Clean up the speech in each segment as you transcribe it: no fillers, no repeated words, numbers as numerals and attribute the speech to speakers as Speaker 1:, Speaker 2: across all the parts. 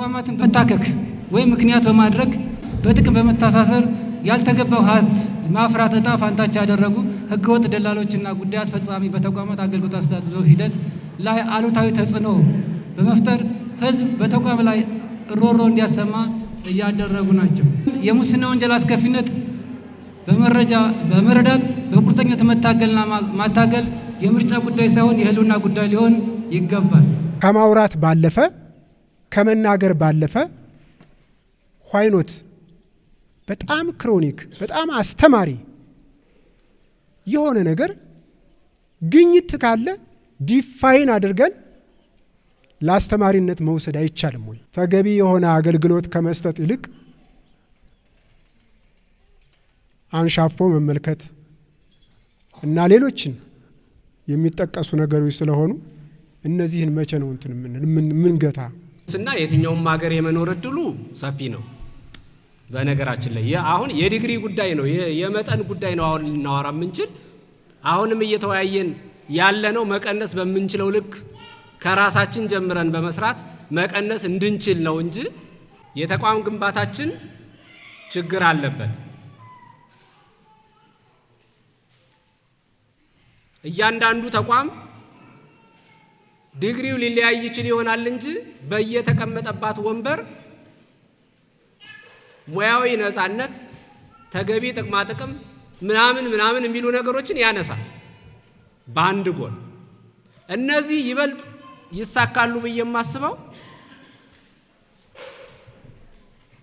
Speaker 1: ተቋማትን በታከክ ወይ ምክንያት በማድረግ በጥቅም በመታሳሰር ያልተገባው ሀብት ማፍራት እጣ ፋንታቸው ያደረጉ ህገወጥ ደላሎችና ጉዳይ አስፈጻሚ በተቋማት አገልግሎት አስተዳደር ሂደት ላይ አሉታዊ ተጽዕኖ በመፍጠር ህዝብ በተቋም ላይ ሮሮ እንዲያሰማ እያደረጉ ናቸው። የሙስና ወንጀል አስከፊነት በመረዳት በቁርጠኝነት መታገልና ማታገል የምርጫ ጉዳይ ሳይሆን የህልውና ጉዳይ ሊሆን ይገባል።
Speaker 2: ከማውራት ባለፈ ከመናገር ባለፈ ኋይኖት በጣም ክሮኒክ በጣም አስተማሪ የሆነ ነገር ግኝት ካለ ዲፋይን አድርገን ለአስተማሪነት መውሰድ አይቻልም ወይ? ተገቢ የሆነ አገልግሎት ከመስጠት ይልቅ አንሻፎ መመልከት እና ሌሎችን የሚጠቀሱ ነገሮች ስለሆኑ እነዚህን መቼ ነው እንትን ምን ገታ
Speaker 3: እና የትኛውም ሀገር የመኖር እድሉ ሰፊ ነው። በነገራችን ላይ አሁን የዲግሪ ጉዳይ ነው፣ የመጠን ጉዳይ ነው። አሁን ልናወራ የምንችል አሁንም እየተወያየን ያለነው መቀነስ በምንችለው ልክ ከራሳችን ጀምረን በመስራት መቀነስ እንድንችል ነው እንጂ የተቋም ግንባታችን ችግር አለበት። እያንዳንዱ ተቋም ዲግሪው ሊለያይ ይችል ይሆናል እንጂ በየተቀመጠባት ወንበር ሙያዊ ነፃነት፣ ተገቢ ጥቅማ ጥቅም ምናምን የሚሉ ነገሮችን ያነሳል። በአንድ ጎን እነዚህ ይበልጥ ይሳካሉ ብዬ የማስበው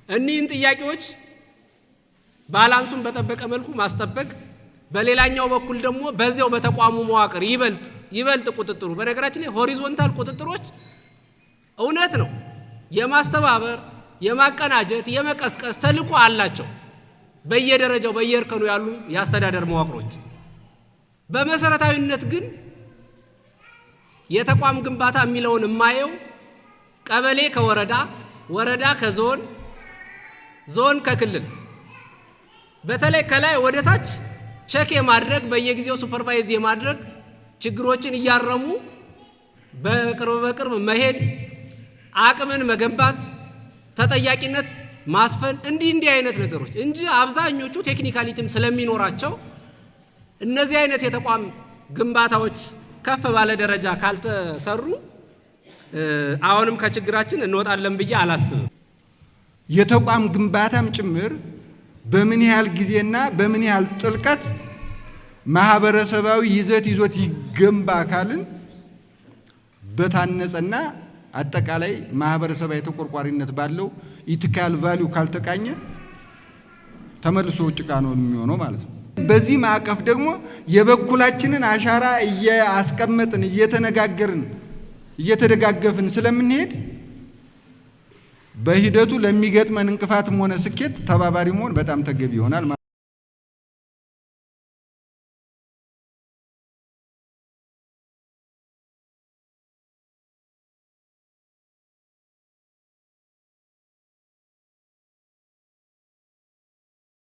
Speaker 3: እኒህን ጥያቄዎች ባላንሱን በጠበቀ መልኩ ማስጠበቅ፣ በሌላኛው በኩል ደግሞ በዚያው በተቋሙ መዋቅር ይበልጥ ቁጥጥሩ። በነገራችን ላይ ሆሪዞንታል ቁጥጥሮች እውነት ነው የማስተባበር የማቀናጀት የመቀስቀስ ተልዕኮ አላቸው በየደረጃው በየእርከኑ ያሉ የአስተዳደር መዋቅሮች። በመሰረታዊነት ግን የተቋም ግንባታ የሚለውን የማየው ቀበሌ ከወረዳ፣ ወረዳ ከዞን፣ ዞን ከክልል በተለይ ከላይ ወደ ታች ቼክ የማድረግ በየጊዜው ሱፐርቫይዝ የማድረግ ችግሮችን እያረሙ በቅርብ መሄድ፣ አቅምን መገንባት፣ ተጠያቂነት ማስፈን እንዲህ አይነት ነገሮች እንጂ አብዛኞቹ ቴክኒካሊቲም ስለሚኖራቸው እነዚህ አይነት የተቋም ግንባታዎች ከፍ ባለ ደረጃ ካልተሰሩ አሁንም ከችግራችን እንወጣለን ብዬ አላስብም።
Speaker 4: የተቋም ግንባታም ጭምር በምን ያህል ጊዜና በምን ያህል ጥልቀት ማህበረሰባዊ ይዞት ይገንባ ካልን በታነጸና አጠቃላይ ማህበረሰባዊ ተቆርቋሪነት ባለው ኢቲካል ቫልዩ ካልተቃኘ ተመልሶ ጭቃ ነው የሚሆነው ማለት ነው። በዚህ ማዕቀፍ ደግሞ የበኩላችንን አሻራ እያስቀመጥን እየተነጋገርን እየተደጋገፍን ስለምንሄድ በሂደቱ ለሚገጥመን እንቅፋትም ሆነ ስኬት ተባባሪ መሆን በጣም ተገቢ ይሆናል።